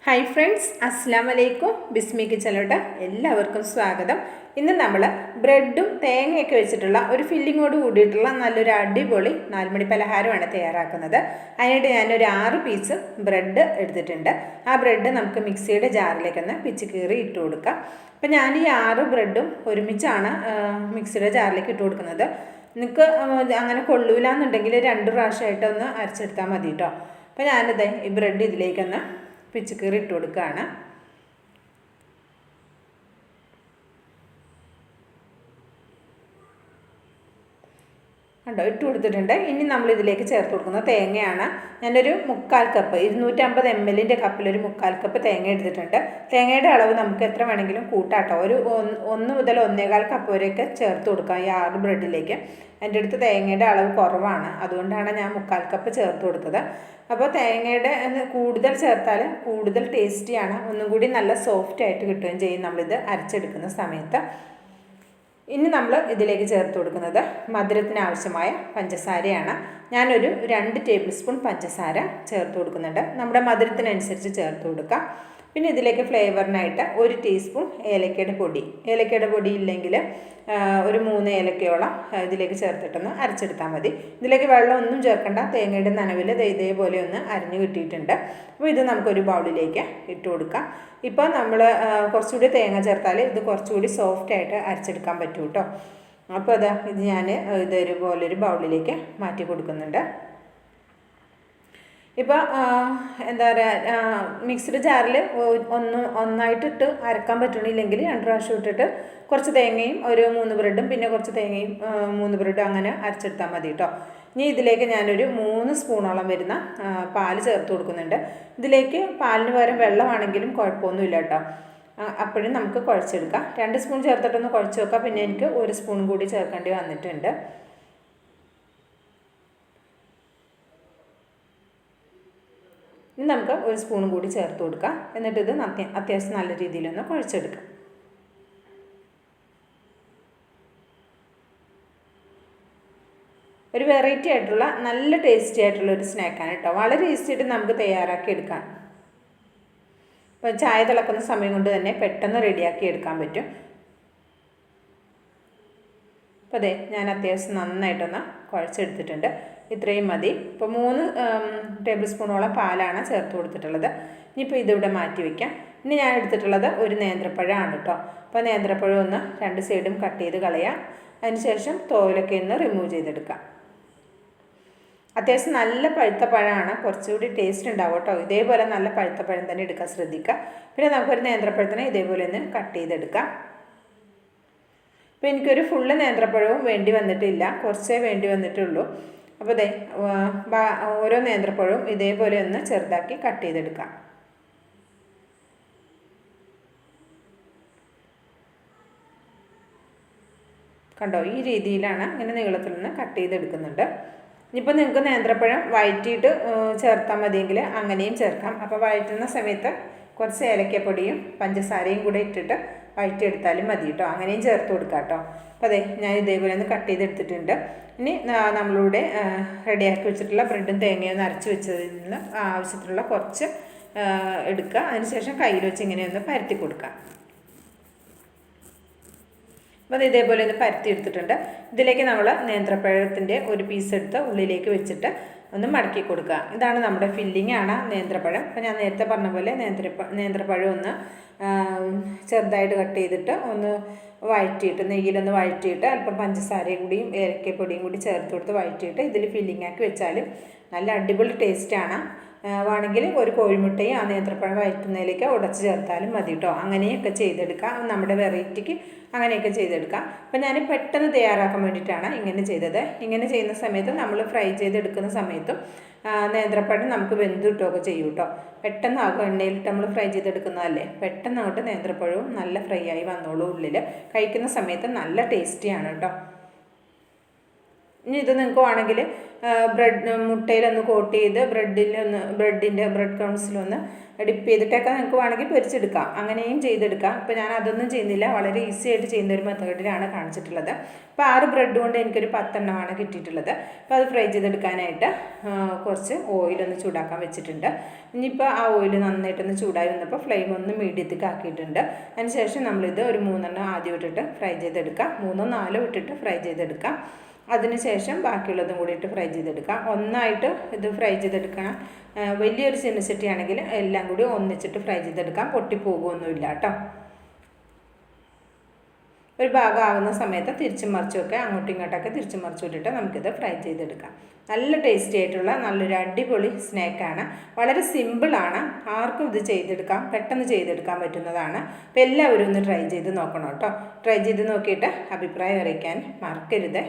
Hi friends, അസ്സാം വലൈക്കും. ബിസ്മി കിച്ചണിലോട്ട് എല്ലാവർക്കും സ്വാഗതം. ഇന്ന് നമ്മൾ ബ്രെഡും തേങ്ങയൊക്കെ വെച്ചിട്ടുള്ള ഒരു ഫില്ലിങ്ങോട് കൂടിയിട്ടുള്ള നല്ലൊരു അടിപൊളി 4 മണി പലഹാരമാണ് തയ്യാറാക്കുന്നത്. അതിനായിട്ട് ഞാനൊരു 6 പീസ് ബ്രെഡ് എടുത്തിട്ടുണ്ട്. ആ ബ്രെഡ് നമുക്ക് മിക്സിയുടെ ജാറിലേക്കൊന്ന് പിച്ച് കീറി ഇട്ട് കൊടുക്കാം. അപ്പം ഞാൻ ഈ 6 ബ്രെഡും ഒരുമിച്ചാണ് മിക്സിയുടെ ജാറിലേക്ക് ഇട്ട് കൊടുക്കുന്നത്. നിങ്ങൾക്ക് അങ്ങനെ കൊള്ളൂല എന്നുണ്ടെങ്കിൽ 2 പ്രാവശ്യമായിട്ടൊന്ന് അരച്ചെടുത്താൽ മതി കേട്ടോ. അപ്പോൾ ഞാനിത് ഈ ബ്രെഡ് ഇതിലേക്കൊന്ന് പിച്ച് കീറി ഇട്ട് കൊടുക്കുകയാണ്. കണ്ടോ, ഇട്ട് കൊടുത്തിട്ടുണ്ട്. ഇനി നമ്മൾ ഇതിലേക്ക് ചേർത്ത് കൊടുക്കുന്നത് തേങ്ങയാണ്. ഞാനൊരു 1/4 കപ്പ് 250 ml കപ്പിലൊരു 1/4 കപ്പ് തേങ്ങ എടുത്തിട്ടുണ്ട്. തേങ്ങയുടെ അളവ് നമുക്ക് എത്ര വേണമെങ്കിലും കൂട്ടാട്ടോ. ഒരു 1 മുതൽ 1.25 കപ്പ് വരെയൊക്കെ ചേർത്ത് കൊടുക്കാം ഈ 6 ബ്രെഡിലേക്ക്. എൻ്റെ അടുത്ത് തേങ്ങയുടെ അളവ് കുറവാണ്, അതുകൊണ്ടാണ് ഞാൻ 1/4 കപ്പ് ചേർത്ത് കൊടുത്തത്. അപ്പോൾ തേങ്ങയുടെ കൂടുതൽ ചേർത്താൽ കൂടുതൽ ടേസ്റ്റിയാണ്, ഒന്നും കൂടി നല്ല സോഫ്റ്റ് ആയിട്ട് കിട്ടുകയും ചെയ്യും നമ്മളിത് അരച്ചെടുക്കുന്ന സമയത്ത്. ഇനി നമ്മൾ ഇതിലേക്ക് ചേർത്ത് കൊടുക്കുന്നത് മധുരത്തിന് ആവശ്യമായ പഞ്ചസാരയാണ്. ഞാനൊരു 2 ടേബിൾ സ്പൂൺ പഞ്ചസാര ചേർത്ത് കൊടുക്കുന്നുണ്ട്. നമ്മുടെ മധുരത്തിനനുസരിച്ച് ചേർത്ത് കൊടുക്കാം. പിന്നെ ഇതിലേക്ക് ഫ്ലേവറിനായിട്ട് 1 ടീസ്പൂൺ ഏലക്കയുടെ പൊടി. ഏലക്കയുടെ പൊടി ഇല്ലെങ്കിൽ ഒരു 3 ഏലക്കയോളം ഇതിലേക്ക് ചേർത്തിട്ടൊന്ന് അരച്ചെടുത്താൽ മതി. ഇതിലേക്ക് വെള്ളമൊന്നും ചേർക്കേണ്ട, തേങ്ങയുടെ നനവിൽ ഇതേപോലെ ഒന്ന് അരിഞ്ഞു കിട്ടിയിട്ടുണ്ട്. അപ്പോൾ ഇത് നമുക്കൊരു ബൗളിലേക്ക് ഇട്ട് കൊടുക്കാം. ഇപ്പോൾ നമ്മൾ കുറച്ചുകൂടി തേങ്ങ ചേർത്താൽ ഇത് കുറച്ചുകൂടി സോഫ്റ്റായിട്ട് അരച്ചെടുക്കാൻ പറ്റും കേട്ടോ. അപ്പോൾ ഇത് ഞാൻ ഇതൊരു ബൗളിലേക്ക് മാറ്റി കൊടുക്കുന്നുണ്ട്. ഇപ്പോൾ എന്താ പറയുക, മിക്സിഡ് ജാറിൽ ഒന്നായിട്ടിട്ട് അരക്കാൻ പറ്റണില്ലെങ്കിൽ 2 പ്രാവശ്യം ഇട്ടിട്ട് കുറച്ച് തേങ്ങയും ഒരു 3 ബ്രെഡും പിന്നെ കുറച്ച് തേങ്ങയും 3 ബ്രെഡും അങ്ങനെ അരച്ചെടുത്താൽ മതി കേട്ടോ. ഇനി ഇതിലേക്ക് ഞാനൊരു 3 സ്പൂണോളം വരുന്ന പാല് ചേർത്ത് കൊടുക്കുന്നുണ്ട്. ഇതിലേക്ക് പാലിന് പകരം വെള്ളമാണെങ്കിലും കുഴപ്പമൊന്നുമില്ല കേട്ടോ. അപ്പോഴും നമുക്ക് കുഴച്ചെടുക്കാം. 2 സ്പൂൺ ചേർത്തിട്ടൊന്ന് കുഴച്ച് വെക്കാം. പിന്നെ എനിക്ക് 1 സ്പൂൺ കൂടി ചേർക്കേണ്ടി വന്നിട്ടുണ്ട്. ഇനി നമുക്ക് 1 സ്പൂൺ കൂടി ചേർത്ത് കൊടുക്കാം. എന്നിട്ട് ഇത് അത്യാവശ്യം നല്ല രീതിയിലൊന്ന് കുഴച്ചെടുക്കാം. ഒരു വെറൈറ്റി ആയിട്ടുള്ള നല്ല ടേസ്റ്റി ആയിട്ടുള്ള ഒരു സ്നാക്കാണ് കേട്ടോ. വളരെ ഈസി ആയിട്ട് നമുക്ക് തയ്യാറാക്കി എടുക്കാം. ഇപ്പോൾ ചായ തിളക്കുന്ന സമയം കൊണ്ട് തന്നെ പെട്ടെന്ന് റെഡിയാക്കി എടുക്കാൻ പറ്റും. അപ്പോൾ ഞാൻ അത്യാവശ്യം നന്നായിട്ടൊന്ന് കുഴച്ചെടുത്തിട്ടുണ്ട്. ഇത്രയും മതി. ഇപ്പോൾ 3 ടേബിൾ സ്പൂണോളം പാലാണ് ചേർത്ത് കൊടുത്തിട്ടുള്ളത്. ഇനിയിപ്പോൾ ഇതിവിടെ മാറ്റി വയ്ക്കാം. ഇനി ഞാൻ എടുത്തിട്ടുള്ളത് ഒരു നേന്ത്രപ്പഴമാണ് കേട്ടോ. അപ്പോൾ നേന്ത്രപ്പഴം ഒന്ന് 2 സൈഡും കട്ട് ചെയ്ത് കളയാം. അതിനുശേഷം തോലൊക്കെ ഒന്ന് റിമൂവ് ചെയ്തെടുക്കാം. അത്യാവശ്യം നല്ല പഴുത്ത പഴമാണ്, കുറച്ചുകൂടി ടേസ്റ്റ് ഉണ്ടാവും കേട്ടോ. ഇതേപോലെ നല്ല പഴുത്ത പഴം തന്നെ എടുക്കാൻ ശ്രദ്ധിക്കുക. പിന്നെ നമുക്കൊരു നേന്ത്രപ്പഴത്തിനെ ഇതേപോലെ ഒന്ന് കട്ട് ചെയ്തെടുക്കാം. അപ്പോൾ എനിക്കൊരു ഫുള്ള് നേന്ത്രപ്പഴവും വേണ്ടി വന്നിട്ടില്ല, കുറച്ചേ വേണ്ടി വന്നിട്ടുള്ളൂ. അപ്പോൾ ഓരോ നേന്ത്രപ്പഴവും ഇതേപോലെ ഒന്ന് ചെറുതാക്കി കട്ട് ചെയ്തെടുക്കാം. കണ്ടോ, ഈ രീതിയിലാണ് ഇങ്ങനെ നീളത്തിൽ നിന്ന് കട്ട് ചെയ്തെടുക്കുന്നുണ്ട്. ഇനിയിപ്പോൾ നിങ്ങൾക്ക് നേന്ത്രപ്പഴം വഴറ്റിയിട്ട് ചേർത്താൽ മതിയെങ്കിൽ അങ്ങനെയും ചേർക്കാം. അപ്പോൾ വഴറ്റുന്ന സമയത്ത് കുറച്ച് ഏലക്കപ്പൊടിയും പഞ്ചസാരയും കൂടെ ഇട്ടിട്ട് വഴറ്റിയെടുത്താലും മതി കേട്ടോ. അങ്ങനെയും ചേർത്ത് കൊടുക്കാം കേട്ടോ. അപ്പോൾ ഞാൻ ഇതേപോലെ ഒന്ന് കട്ട് ചെയ്തെടുത്തിട്ടുണ്ട്. ഇനി നമ്മളിവിടെ റെഡിയാക്കി വെച്ചിട്ടുള്ള ബ്രെഡും തേങ്ങയും ഒന്ന് അരച്ച് വെച്ചതിൽ നിന്ന് ആവശ്യത്തിനുള്ള കുറച്ച് എടുക്കുക. അതിനുശേഷം കയ്യിൽ വെച്ച് ഇങ്ങനെ ഒന്ന് പരത്തി കൊടുക്കാം. അപ്പോൾ ഇതേപോലെ ഒന്ന് പരത്തി എടുത്തിട്ടുണ്ട്. ഇതിലേക്ക് നമ്മൾ നേന്ത്രപ്പഴത്തിൻ്റെ ഒരു പീസ് എടുത്ത് ഉള്ളിലേക്ക് വെച്ചിട്ട് ഒന്ന് മടക്കി കൊടുക്കുക. ഇതാണ് നമ്മുടെ ഫില്ലിംഗ് ആണ് നേന്ത്രപ്പഴം. അപ്പോൾ ഞാൻ നേരത്തെ പറഞ്ഞ പോലെ നേന്ത്രപ്പഴം ഒന്ന് ചെറുതായിട്ട് കട്ട് ചെയ്തിട്ട് ഒന്ന് വഴറ്റിയിട്ട് നെയ്യിലൊന്ന് വഴറ്റിയിട്ട് അല്പം പഞ്ചസാരയും കൂടിയും ഏലക്കപ്പൊടിയും കൂടി ചേർത്ത് കൊടുത്ത് വഴറ്റിയിട്ട് ഇതിൽ ഫില്ലിംഗ് ആക്കി വെച്ചാലും നല്ല അടിപൊളി ടേസ്റ്റാണ്. വേണമെങ്കിൽ ഒരു കോഴിമുട്ടയും ആ നേന്ത്രപ്പഴം വഴറ്റുന്നതിലേക്ക് ഉടച്ച് ചേർത്താലും മതി കേട്ടോ. അങ്ങനെയൊക്കെ ചെയ്തെടുക്കാം. നമ്മുടെ വെറൈറ്റിക്ക് അങ്ങനെയൊക്കെ ചെയ്തെടുക്കാം. അപ്പം ഞാൻ പെട്ടെന്ന് തയ്യാറാക്കാൻ വേണ്ടിയിട്ടാണ് ഇങ്ങനെ ചെയ്തത്. ഇങ്ങനെ ചെയ്യുന്ന സമയത്ത് നമ്മൾ ഫ്രൈ ചെയ്തെടുക്കുന്ന സമയത്തും നേന്ത്രപ്പഴം നമുക്ക് വെന്ത് കിട്ടുകയൊക്കെ ചെയ്യും കേട്ടോ. പെട്ടെന്നാകും, എണ്ണയിലിട്ട് നമ്മൾ ഫ്രൈ ചെയ്തെടുക്കുന്നതല്ലേ. പെട്ടെന്ന് അങ്ങോട്ട് നേന്ത്രപ്പഴവും നല്ല ഫ്രൈ ആയി വന്നോളൂ. ഉള്ളിൽ കഴിക്കുന്ന സമയത്ത് നല്ല ടേസ്റ്റിയാണ് കേട്ടോ. ഇനി ഇത് നിങ്ങൾക്ക് വേണമെങ്കിൽ മുട്ടയിലൊന്ന് കോട്ട് ചെയ്ത് ബ്രെഡ് ക്രംസിലൊന്ന് ഡിപ്പ് ചെയ്തിട്ടൊക്കെ നിങ്ങൾക്ക് വേണമെങ്കിൽ പൊരിച്ചെടുക്കാം. അങ്ങനെയും ചെയ്തെടുക്കാം. ഇപ്പോൾ ഞാൻ അതൊന്നും ചെയ്യുന്നില്ല, വളരെ ഈസി ആയിട്ട് ചെയ്യുന്ന ഒരു മെത്തേഡിലാണ് കാണിച്ചിട്ടുള്ളത്. അപ്പോൾ 6 ബ്രെഡ് കൊണ്ട് എനിക്കൊരു 10 എണ്ണമാണ് കിട്ടിയിട്ടുള്ളത്. അപ്പോൾ അത് ഫ്രൈ ചെയ്തെടുക്കാനായിട്ട് കുറച്ച് ഓയിലൊന്ന് ചൂടാക്കാൻ വെച്ചിട്ടുണ്ട്. ഇനിയിപ്പോൾ ആ ഓയിൽ നന്നായിട്ടൊന്ന് ചൂടായി വന്നപ്പോൾ ഫ്ലെയിം ഒന്ന് മീഡിയത്തേക്ക് ആക്കിയിട്ടുണ്ട്. അതിന് ശേഷം നമ്മളിത് ഒരു 3 എണ്ണം ആദ്യം ഇട്ടിട്ട് ഫ്രൈ ചെയ്തെടുക്കാം. 3 4 ഇട്ടിട്ട് ഫ്രൈ ചെയ്തെടുക്കാം. അതിനുശേഷം ബാക്കിയുള്ളതും കൂടി ഇട്ട് ഫ്രൈ ചെയ്തെടുക്കാം. ഒന്നായിട്ട് ഇത് ഫ്രൈ ചെയ്തെടുക്കണം. വലിയൊരു ചീനച്ചട്ടിയാണെങ്കിൽ എല്ലാം കൂടി ഒന്നിച്ചിട്ട് ഫ്രൈ ചെയ്തെടുക്കാം. പൊട്ടിപ്പോകുമൊന്നുമില്ല കേട്ടോ. ഒരു ഭാഗം ആവുന്ന സമയത്ത് തിരിച്ചും മറിച്ചുമൊക്കെ അങ്ങോട്ടും ഇങ്ങോട്ടൊക്കെ തിരിച്ചും മറിച്ചും ഇട്ടിട്ട് നമുക്കിത് ഫ്രൈ ചെയ്തെടുക്കാം. നല്ല ടേസ്റ്റി ആയിട്ടുള്ള നല്ലൊരു അടിപൊളി സ്നാക്കാണ്. വളരെ സിമ്പിളാണ്. ആർക്കും ഇത് ചെയ്തെടുക്കാം, പെട്ടെന്ന് ചെയ്തെടുക്കാൻ പറ്റുന്നതാണ്. അപ്പോൾ എല്ലാവരും ഒന്ന് ട്രൈ ചെയ്ത് നോക്കണം കേട്ടോ. ട്രൈ ചെയ്ത് നോക്കിയിട്ട് അഭിപ്രായം അറിയിക്കാൻ മറക്കരുത്.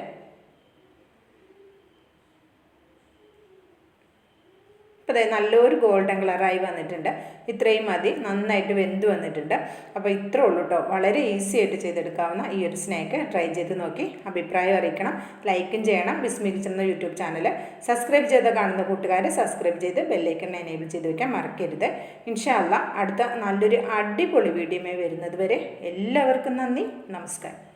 അപ്പോൾ അതായത് നല്ലൊരു ഗോൾഡൻ കളറായി വന്നിട്ടുണ്ട്. ഇത്രയും മതി, നന്നായിട്ട് വെന്ത് വന്നിട്ടുണ്ട്. അപ്പോൾ ഇത്രേ ഉള്ളൂ കേട്ടോ. വളരെ ഈസി ആയിട്ട് ചെയ്തെടുക്കാവുന്ന ഈ ഒരു സ്നാക്ക് ട്രൈ ചെയ്ത് നോക്കി അഭിപ്രായം അറിയിക്കണം. ലൈക്കും ചെയ്യണം. ബിസ്മി കിച്ചൻ എന്ന യൂട്യൂബ് ചാനൽ സബ്സ്ക്രൈബ് ചെയ്ത് കാണുന്ന കൂട്ടുകാർ സബ്സ്ക്രൈബ് ചെയ്ത് ബെല്ലൈക്കൺ എനേബിൾ ചെയ്ത് വയ്ക്കാൻ മറക്കരുത്. ഇൻഷാ അല്ലാഹ് അടുത്ത നല്ലൊരു അടിപൊളി വീഡിയോയുമായി വരുന്നത് വരെ എല്ലാവർക്കും നന്ദി, നമസ്കാരം.